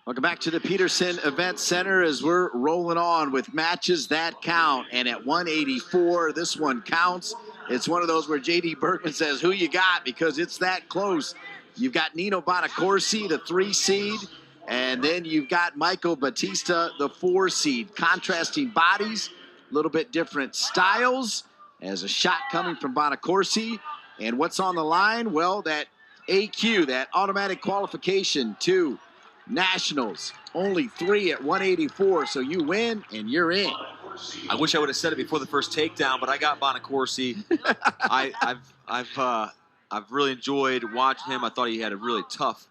Welcome back to the Peterson Event Center as we're rolling on with matches that count. And at 184, this one counts. It's one of those where J.D. Bergman says, who you got? Because it's that close. You've got Nino Bonaccorsi, the 3 seed. And then you've got Michael Battista, the 4 seed. Contrasting bodies, a little bit different styles. As a shot coming from Bonaccorsi. And what's on the line? Well, that AQ, that automatic qualification to Nationals. Only 3 at 184, so you win and you're in. I wish I would have said it before the first takedown, but I got Bonaccorsi. I've really enjoyed watching him. I thought he had a really tough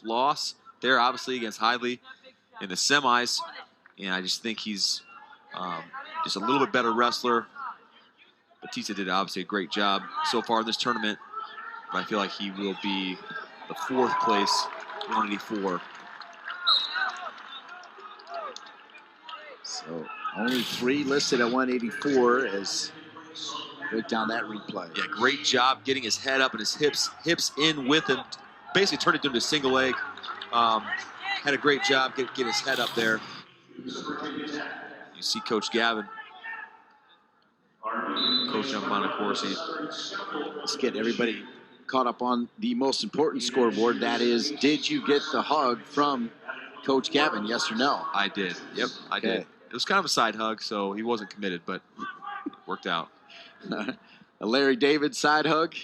loss there, obviously against Hidley in the semis, and I just think he's just a little bit better wrestler. Battista did obviously a great job so far in this tournament, but I feel like he will be the 4th place 184. So only 3 listed at 184 as break down that replay. Yeah, great job getting his head up and his hips in with him. Basically turned it into a single leg. Had a great job getting his head up there. You see Coach Gavin coaching up Bonaccorsi. Let's get everybody caught up on the most important scoreboard. That is, did you get the hug from Coach Gavin, yes or no? I did. Yep, I did. It was kind of a side hug, so he wasn't committed, but it worked out. A Larry David side hug.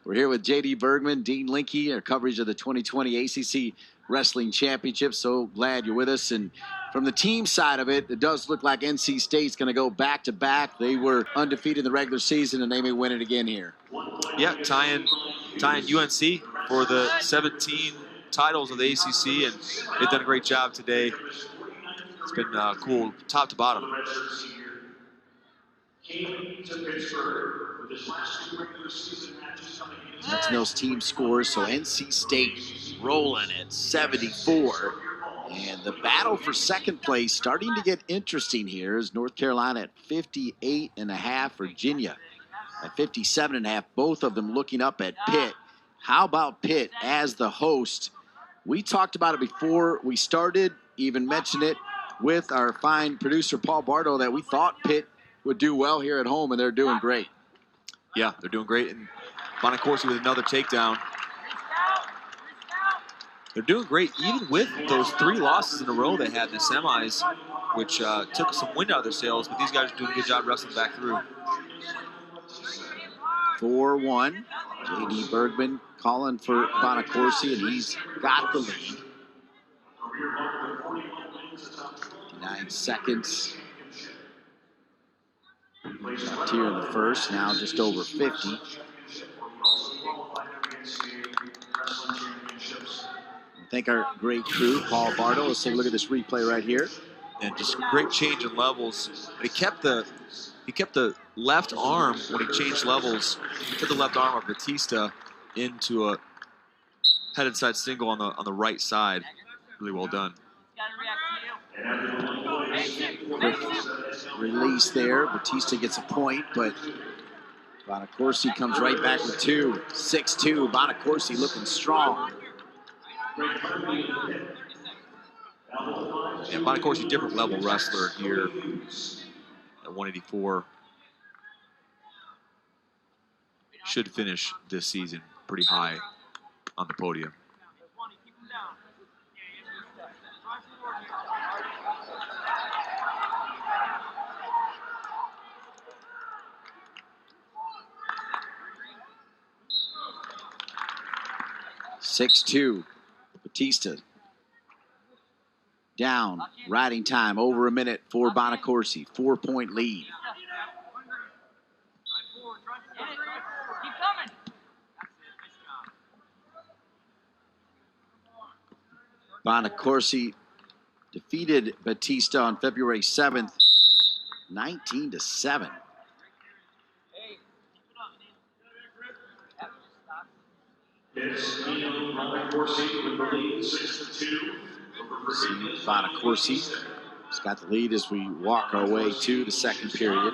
We're here with J.D. Bergman, Dean Linke, our coverage of the 2020 ACC Wrestling Championship. So glad you're with us. And from the team side of it, it does look like NC State's going to go back-to-back. They were undefeated in the regular season, and they may win it again here. Yeah, tying UNC for the 17 titles of the ACC, and they've done a great job today. It's been cool, top to bottom. That's those team scores. So NC State rolling at 74. And the battle for second place starting to get interesting here is North Carolina at 58.5, Virginia at 57.5. Both of them looking up at Pitt. How about Pitt as the host? We talked about it before we started, even mentioned it with our fine producer Paul Bardo, that we thought Pitt would do well here at home, and they're doing great. Yeah, they're doing great. And Bonaccorsi with another takedown. They're doing great, even with those 3 losses in a row they had in the semis, which took some wind out of their sails, but these guys are doing a good job wrestling back through. 4-1. J.D. Bergman calling for Bonaccorsi, and he's got the lead. 9 seconds. Left here in the first, now just over 50. Thank our great crew, Paul Bardo. Let's take a look at this replay right here. And just great change in levels. But he kept the left arm when he changed levels. He took the left arm of Battista into a headed side single on the right side. Really well done. Quick release there. Battista gets a point, but Bonaccorsi comes right back with 2. 6-2. Bonaccorsi looking strong. Yeah, Bonaccorsi, different level wrestler here at 184. Should finish this season pretty high on the podium. (6-2). Battista down, riding time over a minute for Bonaccorsi. 4-point lead. Bonaccorsi defeated Battista on February 7th, 19-7. Bonaccorsi has got the lead as we walk our way to the second period.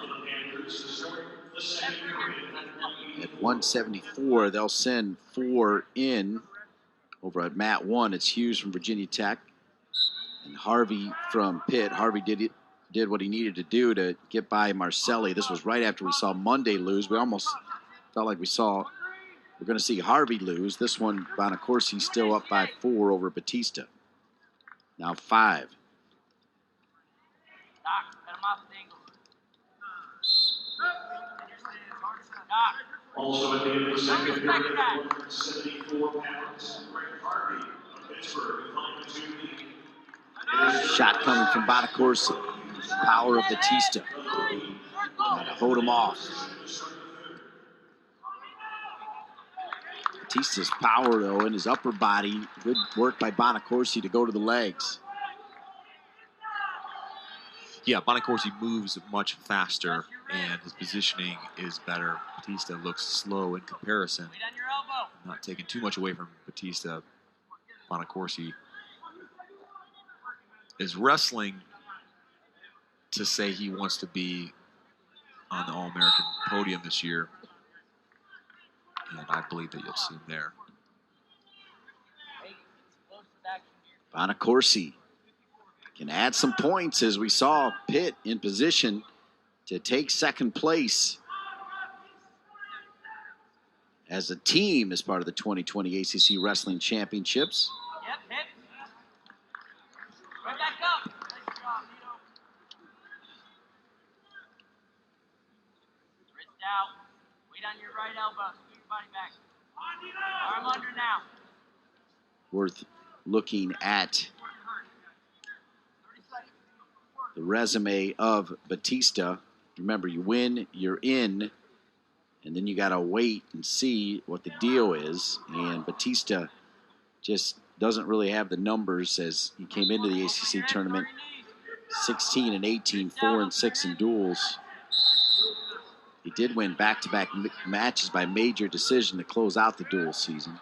At 174, they'll send 4 in. Over at mat 1, it's Hughes from Virginia Tech. And Harvey from Pitt. Harvey did what he needed to do to get by Marcelli. This was right after we saw Monday lose. We almost felt like we're going to see Harvey lose. This one, Bonaccorsi still up by 4 over Battista. Now 5. Also at the end of the second period, 174 pounds, Harvey of Pittsburgh, shot coming from Bonaccorsi. Power of Battista. Trying to hold him off. Batista's power, though, in his upper body. Good work by Bonaccorsi to go to the legs. Yeah, Bonaccorsi moves much faster, and his positioning is better. Battista looks slow in comparison. Not taking too much away from Battista. Bonaccorsi is wrestling to say he wants to be on the All-American podium this year. And I believe that you'll see him there. Bonaccorsi can add some points, as we saw Pitt in position to take second place as a team as part of the 2020 ACC Wrestling Championships. Yep, hit. Right back up. Nice job, Nino. Wrist out. Weight on your right elbow. Scoot your body back. Arm under now. Worth looking at the resume of Battista. Remember, you win, you're in, and then you got to wait and see what the deal is. And Battista just doesn't really have the numbers as he came into the ACC tournament. 16 and 18, 4 and 6 in duels. He did win back-to-back matches by major decision to close out the duel season.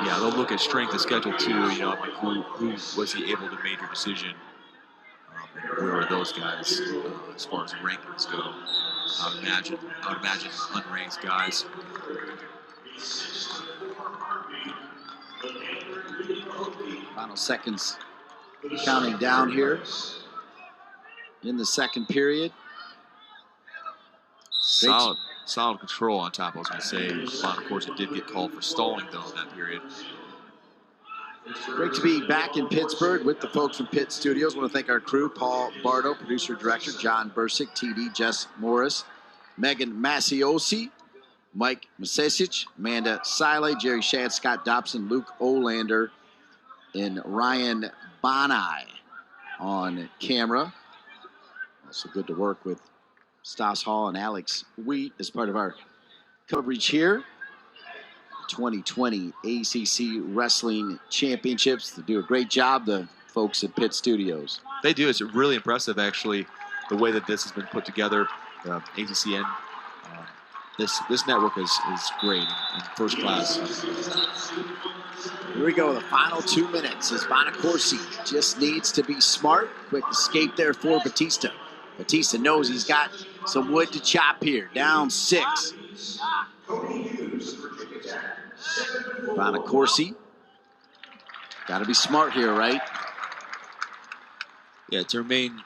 Yeah, they'll look at strength of schedule too. You know, who was he able to major decision? And where are those guys as far as rankings go? I would imagine unranked guys. Final seconds counting down here in the second period. Solid control on top. I was going to say, Bonaccorsi did get called for stalling, though, in that period. Great to be back in Pittsburgh with the folks from Pitt Studios. I want to thank our crew, Paul Bardo, producer-director, John Bursick, TD, Jess Morris, Megan Masiosi, Mike Masesic, Amanda Siley, Jerry Shad, Scott Dobson, Luke Olander, and Ryan Bonai on camera. Also good to work with Stas Hall and Alex Wheat as part of our coverage here. 2020 ACC Wrestling Championships. They do a great job, the folks at Pitt Studios. They do. It's really impressive, actually, the way that this has been put together. ACCN, this network is great and first class. Here we go, the final 2 minutes as Bonaccorsi just needs to be smart. Quick escape there for Battista. Battista knows he's got some wood to chop here. Down 6. Bonaccorsi. Got to be smart here, right? Yeah, to remain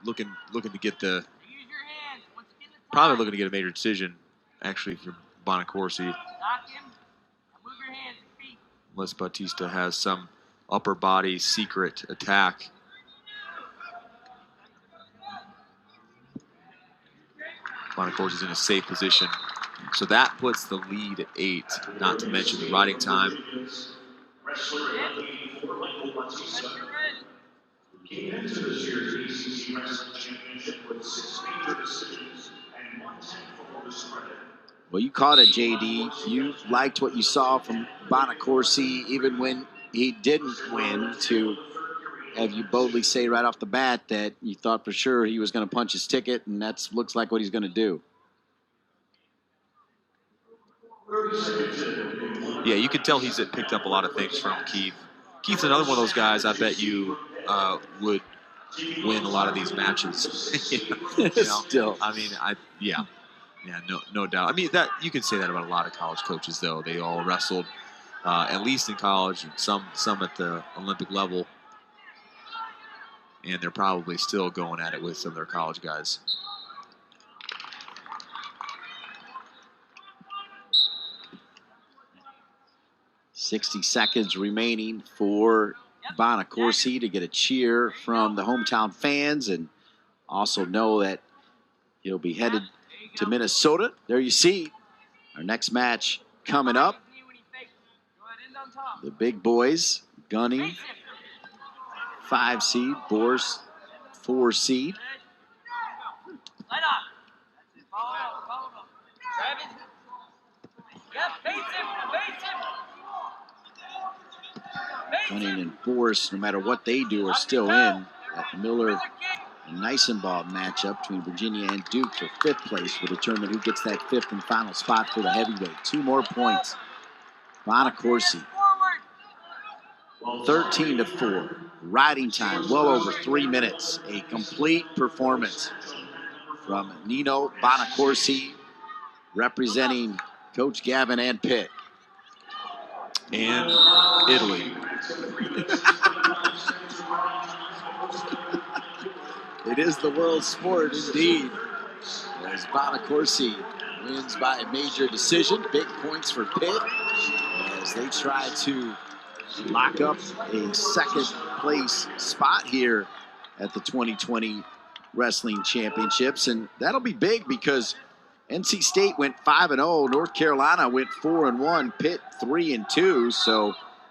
looking to get the probably looking to get a major decision actually for Bonaccorsi. Unless Battista has some upper body secret attack. Bonaccorsi's in a safe position. So that puts the lead at 8, not to mention the riding time. Came into this year's ACC Wrestling Championship with 6 major decisions and 1 technical discredit. Well, you caught it, JD. You liked what you saw from Bonaccorsi, even when he didn't win, to have you boldly say right off the bat that you thought for sure he was going to punch his ticket, and that looks like what he's going to do. Yeah, you could tell he's picked up a lot of things from Keith. Keith's another one of those guys I bet you would win a lot of these matches. You know? Still. I mean, yeah. Yeah, no doubt. I mean, that you can say that about a lot of college coaches, though. They all wrestled, at least in college, and some at the Olympic level, and they're probably still going at it with some of their college guys. .60 seconds remaining for Bonaccorsi to get a cheer from the hometown fans, and also know that he'll be headed to Minnesota. There you see our next match coming up. The big boys gunning 5 seed, Boers 4 seed. Gunning and Boers, no matter what they do, are still in. That Miller and Nisenbaugh matchup between Virginia and Duke for 5th place will determine who gets that 5th and final spot for the heavyweight. 2 more points. Bonaccorsi, 13-4. Riding time, well over 3 minutes. A complete performance from Nino Bonaccorsi, representing Coach Gavin and Pitt. And Italy. It is the world sport indeed, as Bonaccorsi wins by a major decision. Big points for Pitt as they try to lock up a 2nd place spot here at the 2020 Wrestling Championships. And that'll be big because NC State went 5-0, North Carolina went 4-1, Pitt 3-2. So